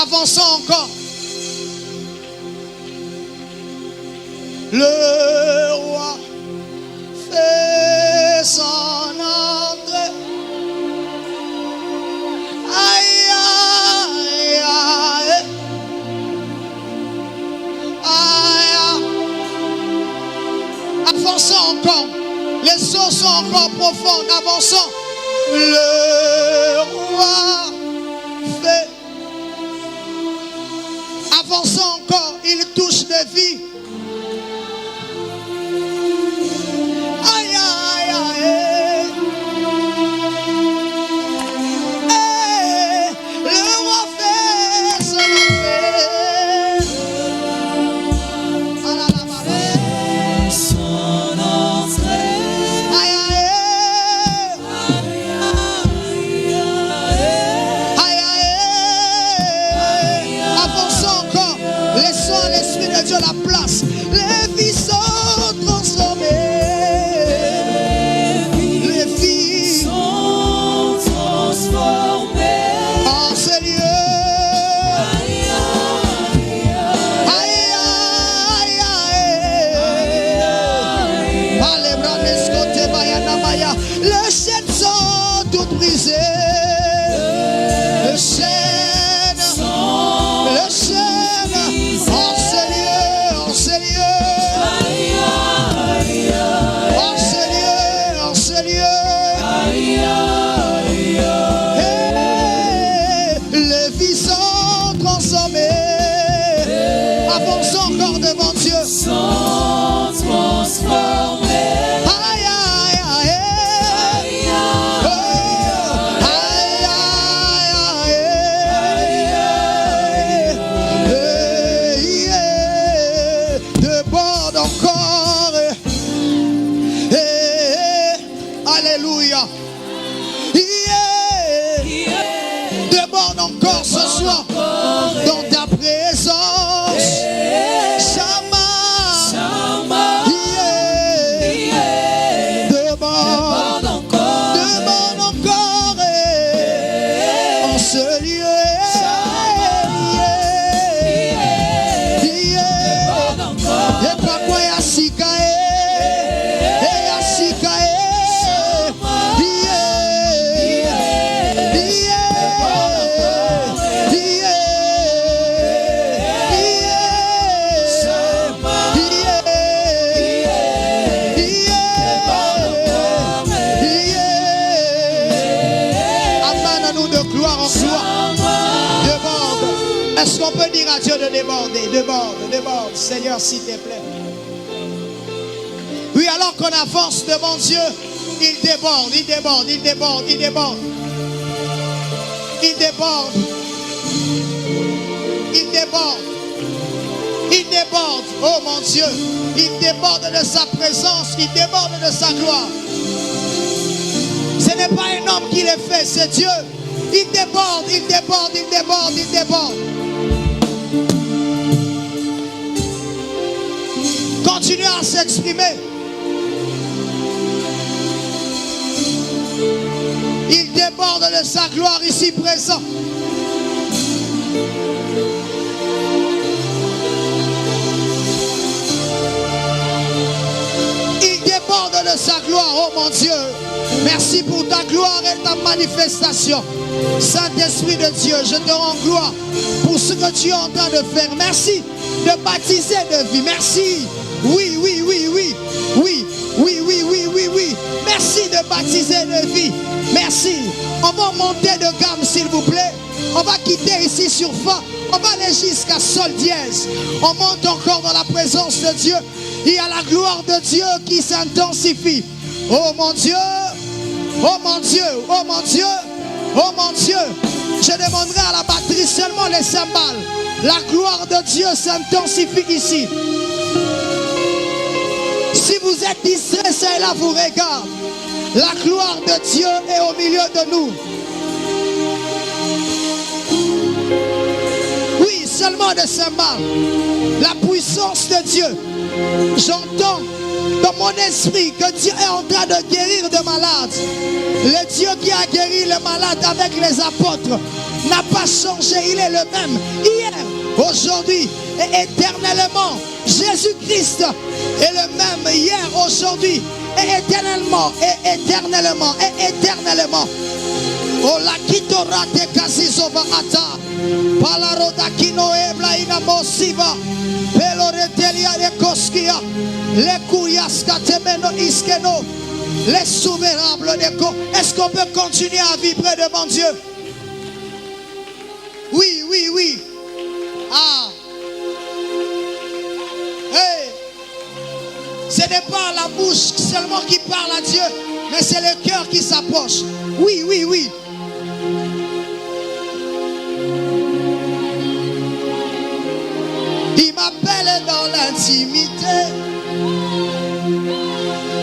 Avançons encore. Le roi fait son entrée. Aïe, aïe, aïe. Aïe. Avançons encore. Les eaux sont encore profondes. Avançons. Le roi fait. Avançons encore. Il touche de vie. Aïe, aïe, aïe. Le roi fait son entrée. Son entrée. Aïe, aïe. Aïe, aïe. Avançons encore. Laissons à l'Esprit de Dieu la place. Les vies sont transformées. Les vies Sont transformées. en ce lieu. Aïe, aïe, aïe. Alebra bayana maya. Les chaînes sont toutes brisées. Les chaînes. Le chaîne en ce lieu, en ce lieu, en ce lieu, en ce lieu. Hey, les vies sont transformées. Avançons encore devant Dieu. Sont transformées. Aïe, aïe, aïe. Oh, aïe, aïe, aïe. Déborde encore. Alléluia. Déborde encore ce soir dans ta présence. Shama. Shama. Demande encore. encore en ce lieu. Et pas quoi yasikae, amène-nous de gloire en gloire. Déborde. Est-ce qu'on peut dire à Dieu de déborder? Déborde, déborde, Seigneur, s'il te plaît. Oui, alors qu'on avance devant Dieu, il déborde, il déborde, il déborde, il déborde. Il déborde. Il déborde. Il déborde. Oh mon Dieu. Il déborde de sa présence. Il déborde de sa gloire. Ce n'est pas un homme qui le fait, c'est Dieu. Il déborde, il déborde, il déborde, il déborde. Continuez à s'exprimer. Il déborde de sa gloire ici présent. Il déborde de sa gloire, oh mon Dieu. Merci pour ta gloire et ta manifestation. Saint-Esprit de Dieu, je te rends gloire pour ce que tu es en train de faire. Merci de baptiser de vie. Merci. Oui, oui, oui, oui. Oui, oui, oui, oui, oui, oui. Merci de baptiser de vie. Merci. On va monter de gamme, s'il vous plaît. On va quitter ici sur Fa. On va aller jusqu'à Sol dièse. On monte encore dans la présence de Dieu. Il y a la gloire de Dieu qui s'intensifie. Oh mon Dieu. Oh mon Dieu. Oh mon Dieu. Oh mon Dieu. Je demanderai à la batterie seulement les cymbales. La gloire de Dieu s'intensifie ici. Si vous êtes distrait, ça et là vous regarde. La gloire de Dieu est au milieu de nous. Oui, seulement des cymbales. La puissance de Dieu. J'entends dans mon esprit que Dieu est en train de guérir de malades. Le Dieu qui a guéri les malades avec les apôtres n'a pas changé. Il est le même hier, aujourd'hui et éternellement. Jésus-Christ est le même hier, aujourd'hui et éternellement, et éternellement, et éternellement. Oh la kitora te kasizova ata. Palaroda kino ebla ina mosiva. Peloretelia de koskia. Les kouyaska temeno iskeno. Les souverables de ko. Est-ce qu'on peut continuer à vibrer devant Dieu? Oui, oui, oui. Ah. Hey. Ce n'est pas la bouche seulement qui parle à Dieu, mais c'est le cœur qui s'approche. Oui, oui, oui. Il m'appelle dans l'intimité.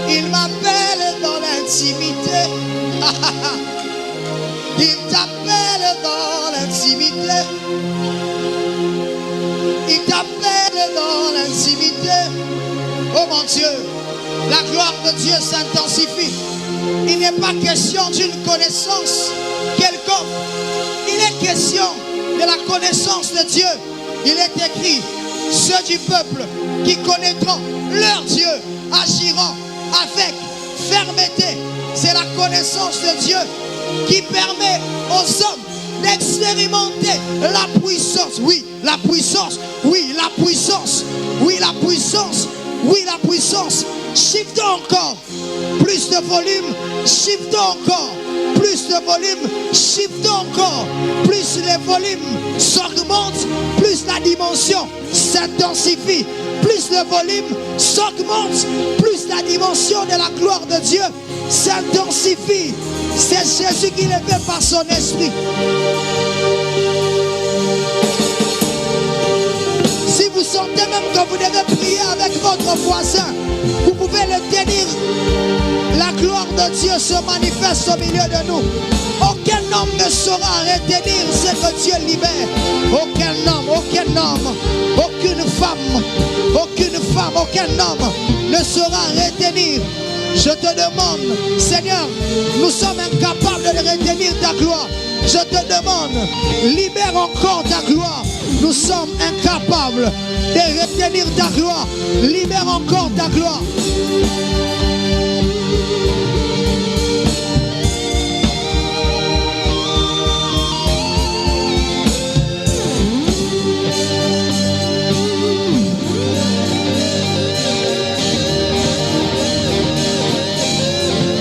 Il m'appelle dans l'intimité. Il t'appelle dans l'intimité. Il t'appelle dans l'intimité. Oh mon Dieu, la gloire de Dieu s'intensifie. Il n'est pas question d'une connaissance quelconque. Il est question de la connaissance de Dieu. Il est écrit, ceux du peuple qui connaîtront leur Dieu agiront avec fermeté. C'est la connaissance de Dieu qui permet aux hommes d'expérimenter la puissance. Oui, la puissance. Oui, la puissance. Oui, la puissance. Oui, la puissance. Shiftons encore. Plus de volume. Shiftons encore. Plus de volume. Shiftons encore. Plus les volumes s'augmentent, plus la dimension s'intensifie. Plus le volume s'augmente, plus la dimension de la gloire de Dieu s'intensifie. C'est Jésus qui le fait par son esprit. Si vous sentez même que vous devez prier avec votre voisin, vous pouvez le tenir. La gloire de Dieu se manifeste au milieu de nous. Aucun homme ne saura retenir ce que Dieu libère. Aucun homme, aucune femme, aucun homme ne saura retenir. Je te demande, Seigneur, nous sommes incapables de retenir ta gloire. Je te demande, libère encore ta gloire. Nous sommes incapables de retenir ta gloire. Libère encore ta gloire.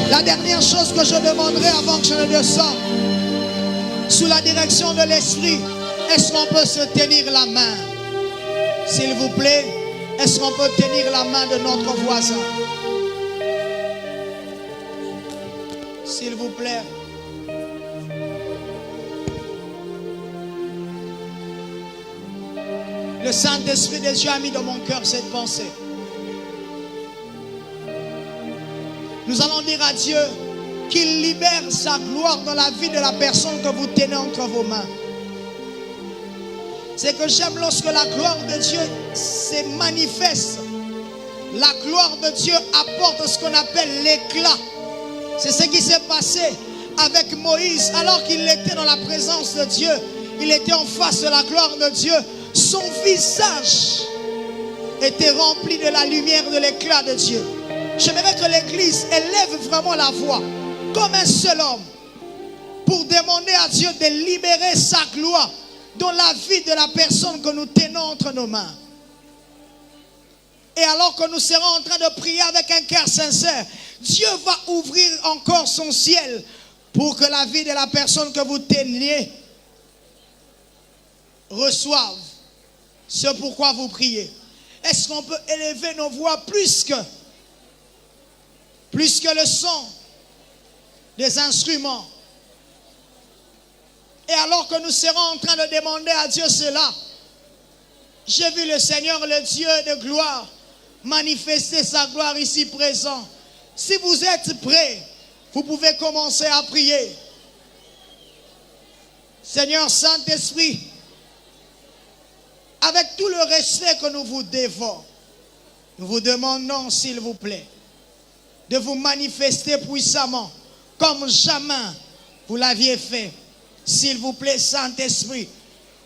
La dernière chose que je demanderai avant que je ne descende, sous la direction de l'Esprit, est-ce qu'on peut se tenir la main? S'il vous plaît, est-ce qu'on peut tenir la main de notre voisin? S'il vous plaît. Le Saint-Esprit de Dieu a mis dans mon cœur cette pensée. Nous allons dire à Dieu qu'il libère sa gloire dans la vie de la personne que vous tenez entre vos mains. C'est que j'aime lorsque la gloire de Dieu se manifeste. La gloire de Dieu apporte ce qu'on appelle l'éclat. C'est ce qui s'est passé avec Moïse alors qu'il était dans la présence de Dieu. Il était en face de la gloire de Dieu. Son visage était rempli de la lumière, de l'éclat de Dieu. J'aimerais que l'Église élève vraiment la voix comme un seul homme pour demander à Dieu de libérer sa gloire dans la vie de la personne que nous tenons entre nos mains. Et alors que nous serons en train de prier avec un cœur sincère, Dieu va ouvrir encore son ciel pour que la vie de la personne que vous teniez reçoive ce pourquoi vous priez. Est-ce qu'on peut élever nos voix plus que le son des instruments? Et alors que nous serons en train de demander à Dieu cela, j'ai vu le Seigneur, le Dieu de gloire, manifester sa gloire ici présent. Si vous êtes prêts, vous pouvez commencer à prier. Seigneur Saint-Esprit, avec tout le respect que nous vous devons, Nous vous demandons, s'il vous plaît, de vous manifester puissamment, comme jamais vous l'aviez fait. S'il vous plaît, Saint-Esprit,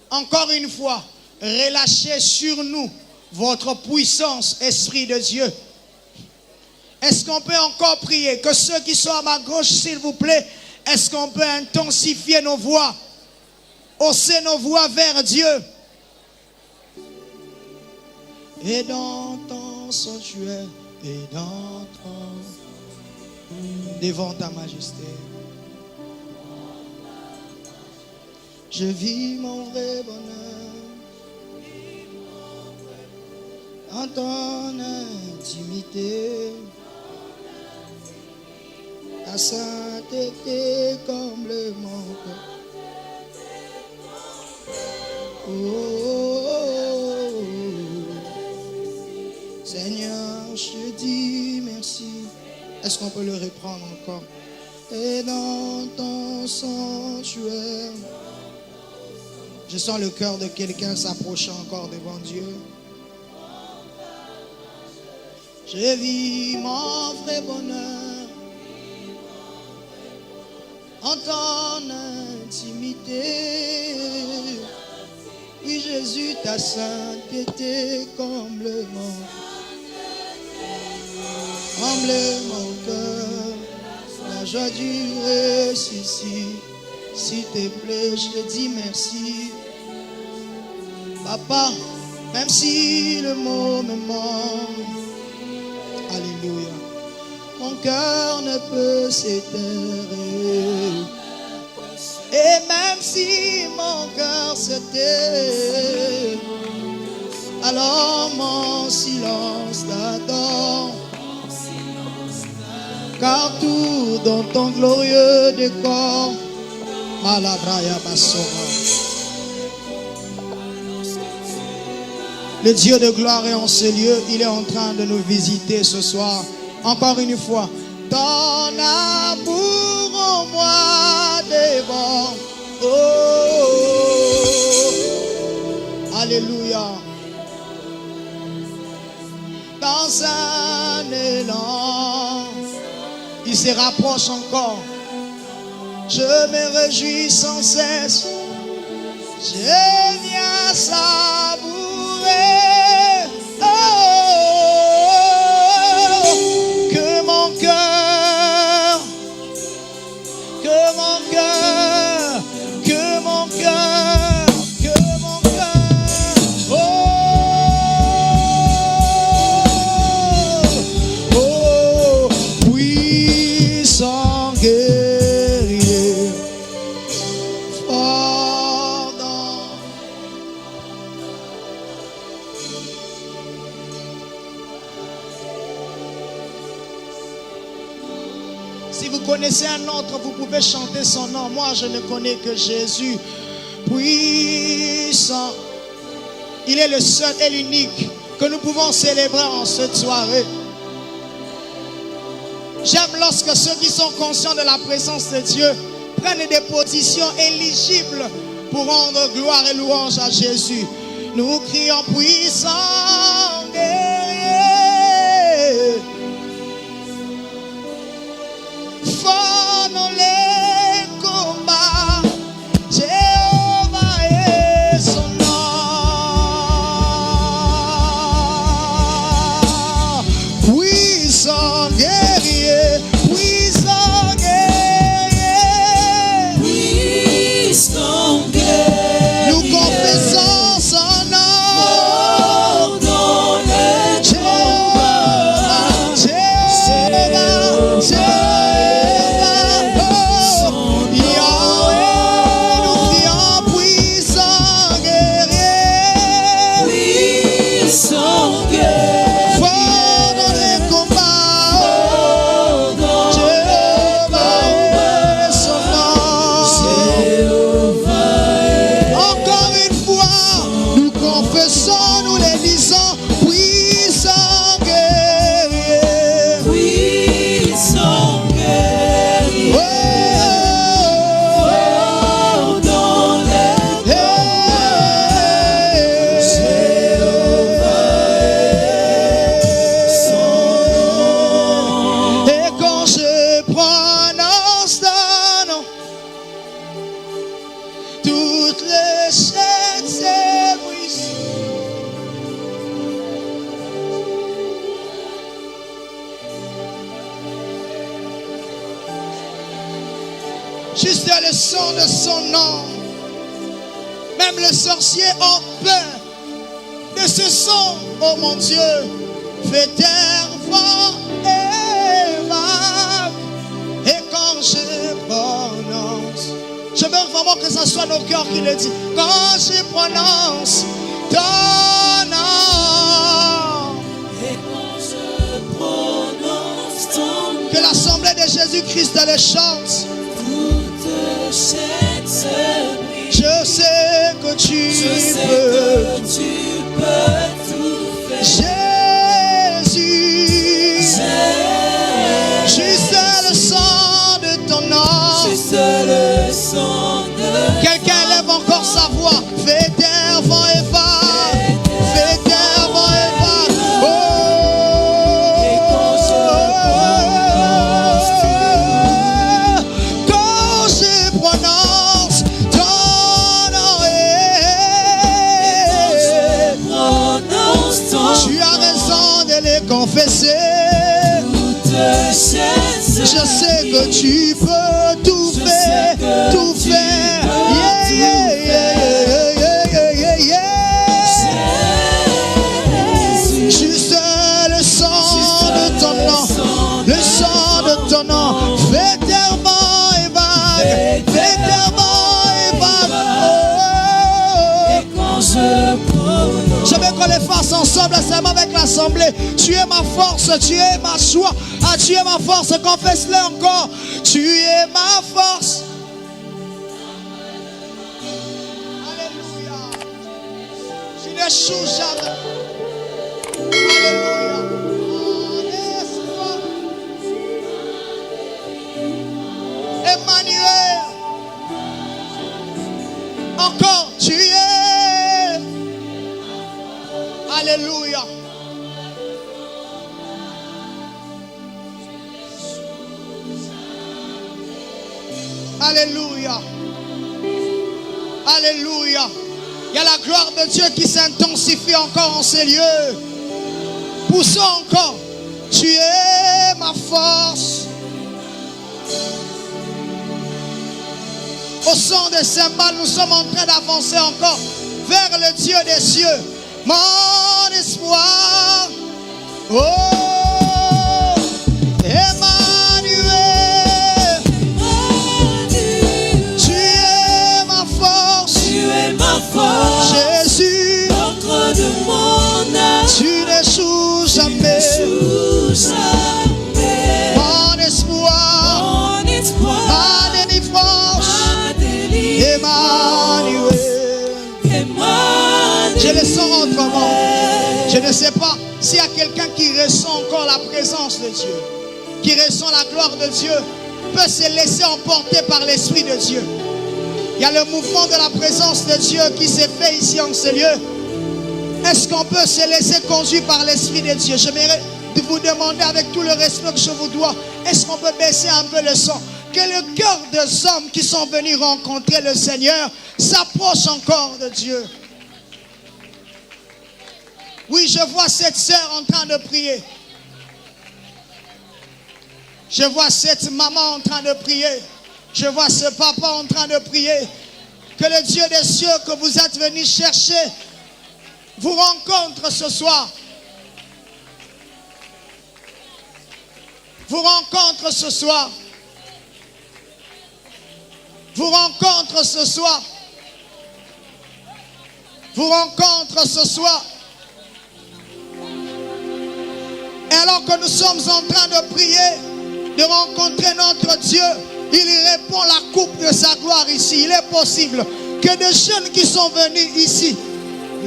encore une fois, relâchez sur nous votre puissance, Esprit de Dieu. Est-ce qu'on peut encore prier? Que ceux qui sont à ma gauche, s'il vous plaît, est-ce qu'on peut intensifier nos voix, hausser nos voix vers Dieu? Et dans ton sanctuaire, et dans ton... devant ta majesté, je vis mon vrai bonheur en ton intimité. Ta sainteté comble mon cœur. Oh, Seigneur, je te dis merci. Est-ce qu'on peut le reprendre encore? Et dans ton sanctuaire, je sens le cœur de quelqu'un s'approchant encore devant Dieu. Je vis mon vrai bonheur en ton intimité. Oui, Jésus, ta sainteté comble mon cœur. La joie du ressuscit. S'il te plaît, je te dis merci. Papa, même si le mot me manque, alléluia, mon cœur ne peut s'éteindre. Et même si mon cœur se tait, alors mon silence t'adore. Car tout dans ton glorieux décor, Malabraya Basora. Le Dieu de gloire est en ce lieu. Il est en train de nous visiter ce soir. Encore une fois. Ton amour en moi dévore. Oh, alléluia. Dans un élan, il se rapproche encore. Je me réjouis sans cesse. Je viens savourer. Oh, que mon cœur, que mon cœur, que mon cœur, que mon cœur. Oh, oh, puissant guerrier, fort dans... Si vous connaissez un autre, vous pouvez chanter son nom. Moi, je ne connais que Jésus. Puissant. Il est le seul et l'unique que nous pouvons célébrer en cette soirée. J'aime lorsque ceux qui sont conscients de la présence de Dieu prennent des positions éligibles pour rendre gloire et louange à Jésus. Nous crions puissant guerrier, fort dans les combats, Jéhovah est son nom. Puissant guerrier, puissant guerrier, Puissant guerrier, nous confessons son nom. mort dans les cette brise. Juste le son de son nom. Même les sorciers ont peur de ce son. Oh mon Dieu, fais terre, vent et vague. Et quand je prononce, je veux vraiment que ce soit nos cœurs qui le disent. Quand je prononce ton nom, Et quand je prononce ton nom, que l'assemblée de Jésus-Christ le chante. toute chaîne se brise. Je sais que tu Je sais peux. que tu peux tout faire. Jésus, juste le sang de ton nom. Juste le son de Quelqu'un lève encore sa voix. Fais terre, vent et vague. Fais terre, vent et vague. Oh, Et quand quand je prononce ton nom, prononce ton tu as raison de les confesser. toute chaîne se Je sais que brise. tu peux tout Je faire, sais que tout tu faire. peux Yeah, tout yeah, yeah, yeah, yeah, yeah, yeah. Jésus, Juste le sang de ton le nom, sang le sang de ton nom. Fais tellement et vague, fais tellement et vague. Et quand je prononce, Je veux qu'on les fasse ensemble, seulement avec l'assemblée. Tu es ma force, tu es ma joie. Ah, tu es ma force, confesse-le encore. Tu es ma force. Alléluia. Tu n'échoues jamais. Alléluia. Emmanuel. Encore, tu es. Alléluia. Alléluia. Alléluia. Il y a la gloire de Dieu qui s'intensifie encore en ces lieux. Poussons encore. Tu es ma force. Au son des cymbales, nous sommes en train d'avancer encore vers le Dieu des cieux. Mon espoir. Oh, Emmanuel. Tu es ma force. tu es ma force, Jésus, l'encre de mon âme, tu n'échoues jamais. sous jamais. Mon espoir, Mon espoir, ma délivrance. ma délivrance, Emmanuel. Emmanuel. Je le sens autrement. Je ne sais pas s'il y a quelqu'un qui ressent encore la présence de Dieu, qui ressent la gloire de Dieu, peut se laisser emporter par l'Esprit de Dieu. Il y a le mouvement de la présence de Dieu qui s'est fait ici en ce lieu. Est-ce qu'on peut se laisser conduire par l'Esprit de Dieu? J'aimerais vous demander avec tout le respect que je vous dois, est-ce qu'on peut baisser un peu le son? Que le cœur des hommes qui sont venus rencontrer le Seigneur s'approche encore de Dieu. Oui, je vois cette sœur en train de prier. Je vois cette maman en train de prier. Je vois ce papa en train de prier. Que le Dieu des cieux que vous êtes venus chercher vous rencontre ce soir. Vous rencontre ce soir. Vous rencontre ce soir. Vous rencontre ce soir. Et alors que nous sommes en train de prier, de rencontrer notre Dieu, il répond la coupe de sa gloire ici. Il est possible que des jeunes qui sont venus ici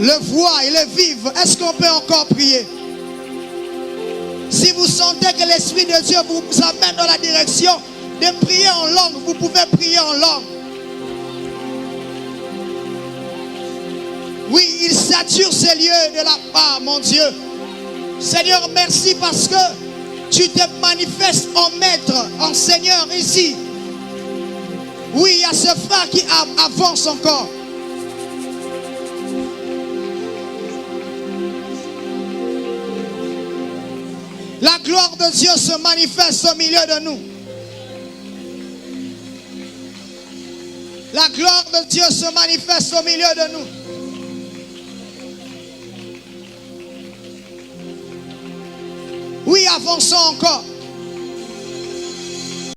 le voient et le vivent. Est-ce qu'on peut encore prier? Si vous sentez que l'Esprit de Dieu vous amène dans la direction de prier en langue, vous pouvez prier en langue. Oui, il sature ces lieux de la part, mon Dieu. Seigneur, merci parce que tu te manifestes en maître, en Seigneur ici. Oui, il y a ce frère qui avance encore. La gloire de Dieu se manifeste au milieu de nous. La gloire de Dieu se manifeste au milieu de nous. Oui, avançons encore.